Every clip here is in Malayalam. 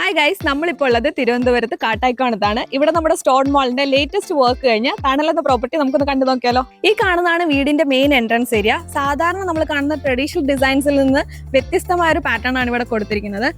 ഹായ് ഗൈസ്, നമ്മളിപ്പോൾ ഉള്ളത് തിരുവനന്തപുരത്ത് കാട്ടായിക്കോണത്താണ്. ഇവിടെ നമ്മുടെ സ്റ്റോൺ മോളിന്റെ ലേറ്റസ്റ്റ് വർക്ക് കഴിഞ്ഞ തണലെന്ന പ്രോപ്പർട്ടി നമുക്കൊന്ന് കണ്ടു നോക്കിയാലോ. ഈ കാണുന്നതാണ് വീടിന്റെ മെയിൻ എൻട്രൻസ് ഏരിയ. സാധാരണ നമ്മൾ കാണുന്ന ട്രഡീഷണൽ ഡിസൈൻസിൽ നിന്ന് വ്യത്യസ്തമായ ഒരു പാറ്റേൺ ആണ് ഇവിടെ കൊടുത്തിരിക്കുന്നത്.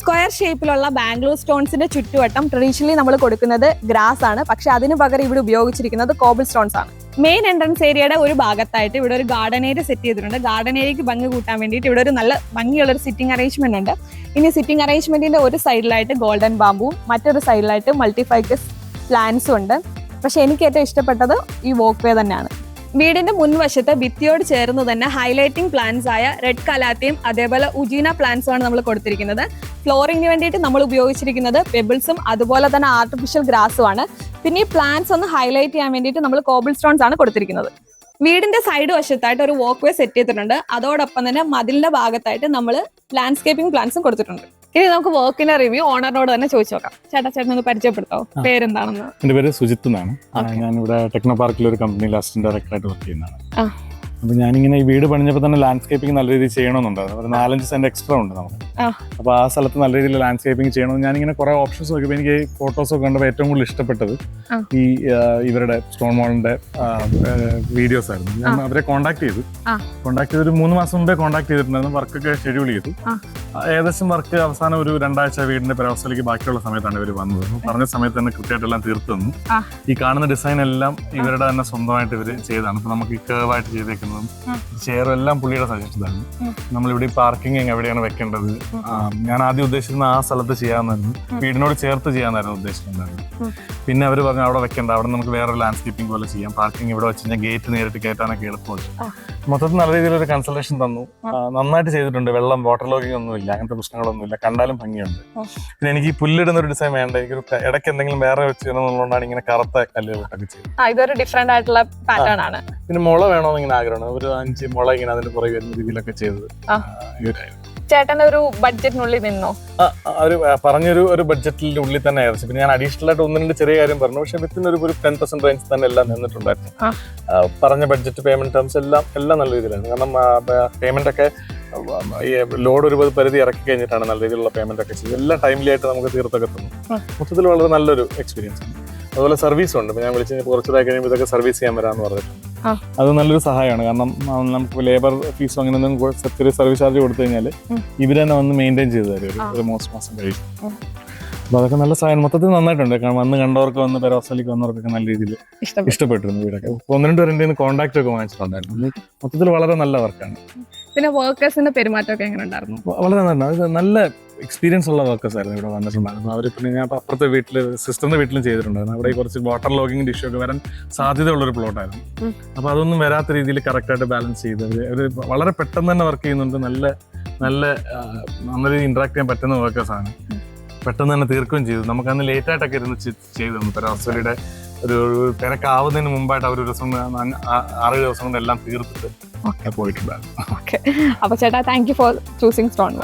സ്ക്വയർ ഷേപ്പിലുള്ള ബാംഗ്ലൂർ സ്റ്റോൺസിന്റെ ചുറ്റുവട്ടം ട്രഡീഷണലി നമ്മൾ കൊടുക്കുന്നത് ഗ്രാസ് ആണ്, പക്ഷെ അതിന് പകരം ഇവിടെ ഉപയോഗിച്ചിരിക്കുന്നത് കോബിൾ സ്റ്റോൺസ് ആണ്. മെയിൻ എൻട്രൻസ് ഏരിയയുടെ ഒരു ഭാഗത്തായിട്ട് ഇവിടെ ഒരു ഗാർഡൻ ഏരിയ സെറ്റ് ചെയ്തിട്ടുണ്ട്. ഗാർഡൻ ഏരിയക്ക് ഭംഗി കൂട്ടാൻ വേണ്ടിയിട്ട് ഇവിടെ ഒരു നല്ല ഭംഗിയുള്ള ഒരു സിറ്റിംഗ് അറേഞ്ച്മെന്റ് ഉണ്ട്. ഇനി സിറ്റിംഗ് അറേഞ്ച്മെന്റിന്റെ ഒരു സൈഡിലായിട്ട് ഗോൾഡൻ ബാമ്പുവും മറ്റൊരു സൈഡിലായിട്ട് മൾട്ടിഫൈക്കസ് പ്ലാന്റ്സും ഉണ്ട്. പക്ഷെ എനിക്ക് ഏറ്റവും ഇഷ്ടപ്പെട്ടത് ഈ വോക്ക് വേ തന്നെയാണ്. വീടിന്റെ മുൻവശത്ത് ഭിത്തിയോട് ചേർന്ന് തന്നെ ഹൈലൈറ്റിംഗ് പ്ലാന്റ്സ് ആയ റെഡ് കലാത്തിയും അതേപോലെ ഉജീന പ്ലാന്റ്സും ആണ് നമ്മൾ കൊടുത്തിരിക്കുന്നത്. ഫ്ലോറിങ്ങിന് വേണ്ടിയിട്ട് നമ്മൾ ഉപയോഗിച്ചിരിക്കുന്നത് പെബിൾസും അതുപോലെ തന്നെ ആർട്ടിഫിഷ്യൽ ഗ്രാസും ആണ്. പിന്നെ ഈ പ്ലാന്റ്സ് ഒന്ന് ഹൈലൈറ്റ് ചെയ്യാൻ വേണ്ടിയിട്ട് നമ്മൾ കോബിൾ സ്റ്റോൺസ് ആണ് കൊടുത്തിരിക്കുന്നത്. വീടിന്റെ സൈഡ് വശത്തായിട്ട് ഒരു വോക്ക് വേ സെറ്റ് ചെയ്തിട്ടുണ്ട്. അതോടൊപ്പം തന്നെ മതിലിന്റെ ഭാഗത്തായിട്ട് നമ്മൾ ലാൻഡ്സ്കേപ്പിംഗ് പ്ലാന്റ്സും കൊടുത്തിട്ടുണ്ട്. ഇനി നമുക്ക് വർക്കിന്റെ റിവ്യൂ ഓണറിനോട് തന്നെ ചോദിച്ചു നോക്കാം. ചേട്ടൻ ഒന്ന് പരിചയപ്പെടുത്താവോ, പേരെന്താണെന്ന്? എന്റെ പേര് സുജിത്ത് എന്നാണ്. ഞാൻ ഇവിടെ ടെക്നോ പാർക്കിൽ ഒരു കമ്പനിയിൽ അസിസ്റ്റന്റ് ഡയറക്ടറായിട്ട് വർക്ക് ചെയ്യുന്നതാണ്. അപ്പൊ ഞാനിങ്ങനെ ഈ വീട് പണിഞ്ഞപ്പോൾ തന്നെ ലാൻഡ്സ്കേപ്പിംഗ് നല്ല രീതിയിൽ ചെയ്യണമെന്നുണ്ടായിരുന്നു. ഒരു 4-5 സെന്റ് എക്സ്ട്രാ ഉണ്ട് നമുക്ക്. അപ്പൊ ആ സ്ഥലത്ത് നല്ല രീതിയിൽ ലാൻഡ്സ്കേപ്പിംഗ് ചെയ്യണം. ഞാനിങ്ങനെ കുറെ ഓപ്ഷൻസ് നോക്കിയപ്പോൾ എനിക്ക് ഫോട്ടോസ് ഒക്കെ കണ്ടപ്പോൾ ഏറ്റവും കൂടുതൽ ഇഷ്ടപ്പെട്ടത് ഈ ഇവരുടെ സ്റ്റോൺ മോളിന്റെ വീഡിയോസ് ആയിരുന്നു. ഞാൻ അവരെ കോൺടാക്ട് ചെയ്തു ഒരു 3 മാസം മുമ്പേ കോൺടാക്ട് ചെയ്തിട്ടുണ്ടായിരുന്നു. വർക്കൊക്കെ ഷെഡ്യൂൾ ചെയ്തു. ഏകദേശം വർക്ക് അവസാനം ഒരു 2 ആഴ്ച വീടിന്റെ പ്രവസ്ഥയിലേക്ക് ബാക്കിയുള്ള സമയത്താണ് ഇവർ വന്നത്. പറഞ്ഞ സമയത്ത് തന്നെ കൃത്യമായിട്ടെല്ലാം തീർത്തു തന്നു. ഈ കാണുന്ന ഡിസൈൻ എല്ലാം ഇവരുടെ തന്നെ സ്വന്തമായിട്ട് ഇവർ ചെയ്താണ്. ഇപ്പൊ നമുക്ക് ഈ കേർവായിട്ട് ചെയ്തേക്കുന്നതും ചെയറും എല്ലാം പുള്ളിയുടെ സജഷൻസാണ്. നമ്മളിവിടെ പാർക്കിംഗ് എവിടെയാണ് വെക്കേണ്ടത്, ഞാൻ ആദ്യം ഉദ്ദേശിച്ചിരുന്ന ആ സ്ഥലത്ത് ചെയ്യാമെന്നായിരുന്നു. വീടിനോട് ചേർത്ത് ചെയ്യാന്നായിരുന്നു ഉദ്ദേശിച്ചിട്ടുണ്ടായിരുന്നു. പിന്നെ അവർ പറഞ്ഞു അവിടെ വെക്കേണ്ട, അവിടെ നമുക്ക് വേറെ ലാൻഡ്സ്കേപ്പിംഗ് പോലെ ചെയ്യാം. പാർക്കിംഗ് ഇവിടെ വെച്ച് കഴിഞ്ഞാൽ ഗേറ്റ് നേരിട്ട് കയറ്റാനൊക്കെ എളുപ്പമുണ്ട്. മൊത്തത്തിൽ നല്ല രീതിയിലൊരു കൺസൾട്ടേഷൻ തന്നു. നന്നായിട്ട് ചെയ്തിട്ടുണ്ട്. വെള്ളം വാട്ടർ ലോഗിങ് ഒന്നുമില്ല, അങ്ങനത്തെ പ്രശ്നങ്ങളൊന്നുമില്ല. കണ്ടാലും ഭംഗിയുണ്ട്. പിന്നെ എനിക്ക് ഈ പുല്ലിടുന്ന ഒരു ഡിസൈൻ വേണ്ട, എനിക്കൊരു ഇടയ്ക്ക് എന്തെങ്കിലും വേറെ വെച്ചിരുന്നതുകൊണ്ടാണ് ഇങ്ങനെ കറുത്ത കല്ലുകളൊക്കെ ചെയ്തത്. ഇതൊരു ഡിഫറെന്റ് ആയിട്ടുള്ള പാറ്റേൺ ആണ്. പിന്നെ മുള വേണമെന്ന് ഇങ്ങനെ ആഗ്രഹമാണ്. ഒരു 5 മുള ഇങ്ങനെ അതിന്റെ പുറകെ വരുന്ന രീതിയിലൊക്കെ ചെയ്തത്. ചേട്ടൻ ഒരു ബഡ്ജറ്റിനുള്ളിൽ നിന്നോ? ഒരു ബഡ്ജറ്റിന്റെ ഉള്ളിൽ തന്നെ ആയിരുന്നു. പിന്നെ ഞാൻ അഡീഷണൽ ആയിട്ട് 1-2 ചെറിയ കാര്യം പറഞ്ഞു. പക്ഷെ വിത്തിന് ഒരു 10% റേഞ്ച് തന്നെ എല്ലാം നിന്നിട്ടുണ്ടായിരുന്നു. പറഞ്ഞ ബഡ്ജറ്റ് പേയ്മെന്റ് ടേംസ് എല്ലാം നല്ല രീതിയിലാണ്. കാരണം പേയ്മെന്റ് ഒക്കെ ലോഡ് ഒരു പരിധി ഇറക്കി കഴിഞ്ഞിട്ടാണ് നല്ല രീതിയിലുള്ള പേയ്മെന്റ് ഒക്കെ ചെയ്ത് എല്ലാം ടൈംലി ആയിട്ട് നമുക്ക് തീർത്തൊക്കെ തന്നു. മൊത്തത്തിൽ വളരെ നല്ലൊരു എക്സ്പീരിയൻസ് ആണ്. അതുപോലെ സർവീസും ഉണ്ട്. ഞാൻ വിളിച്ച് കുറച്ചുകൂടെ കഴിയുമ്പോൾ ഇതൊക്കെ സർവീസ് ചെയ്യാൻ വരാമെന്ന് പറഞ്ഞിട്ടുണ്ട്. അത് നല്ലൊരു സഹായമാണ്. കാരണം നമുക്ക് ലേബർ ഫീസോ അങ്ങനെയൊന്നും ചെറിയ സർവീസ് ചാർജ് കൊടുത്തു കഴിഞ്ഞാൽ ഇവർ തന്നെ വന്ന് മെയിൻറ്റെയിൻ ചെയ്ത് തരും ഒരു മാസം കഴിയും. അപ്പൊ അതൊക്കെ നല്ല സഹായം. മൊത്തത്തിൽ നന്നായിട്ടുണ്ട്. കാരണം വന്ന് കണ്ടവർക്ക് വന്ന് പെരോസലിക്ക് വന്നവർക്കൊക്കെ നല്ല രീതിയിൽ ഇഷ്ടപ്പെട്ടിരുന്നു വീടൊക്കെ. 1-2 പേരുടെ കോൺടാക്ട് ഒക്കെ വാങ്ങിച്ചിട്ടുണ്ടായിരുന്നു. മൊത്തത്തിൽ വളരെ നല്ല വർക്കാണ്. പിന്നെ വർക്കേഴ്സിന്റെ പെരുമാറ്റമൊക്കെ എങ്ങനെ ഉണ്ടായിരുന്നു? വളരെ നല്ല എക്സ്പീരിയൻസ് ഉള്ള വർക്കേഴ്സ് ആയിരുന്നു ഇവിടെ വന്നിട്ടുണ്ടായിരുന്നു. അവർ പിന്നെ ഞാൻ അപ്പുറത്തെ സിസ്റ്ററിന്റെ വീട്ടിലും ചെയ്തിട്ടുണ്ടായിരുന്നു. അവിടെ കുറച്ച് വാട്ടർ ലോഗിങ് ഇഷ്യൂ ഒക്കെ വരാൻ സാധ്യതയുള്ളൊരു പ്ലോട്ടായിരുന്നു. അപ്പൊ അതൊന്നും വരാത്ത രീതിയിൽ കറക്റ്റായിട്ട് ബാലൻസ് ചെയ്ത് അവർ വളരെ പെട്ടെന്ന് തന്നെ വർക്ക് ചെയ്യുന്നുണ്ട്. നല്ല രീതിയിൽ ഇന്ററാക്ട് ചെയ്യാൻ പറ്റുന്ന വർക്കേഴ്സാണ്. പെട്ടെന്ന് തന്നെ തീർക്കുകയും ചെയ്തു. നമുക്ക് അന്ന് ലേറ്റ് ആയിട്ടൊക്കെ ഇരുന്ന് ചെയ്തു തന്നു. പെരോസലിയുടെ ഒരു തിരക്കാവുന്നതിന് മുമ്പായിട്ട് അവർ 6 ദിവസം കൊണ്ട് എല്ലാം തീർത്തിട്ട് പോയിട്ടുണ്ടായിരുന്നു. അപ്പൊ ചേട്ടാ, thank you for choosing stone.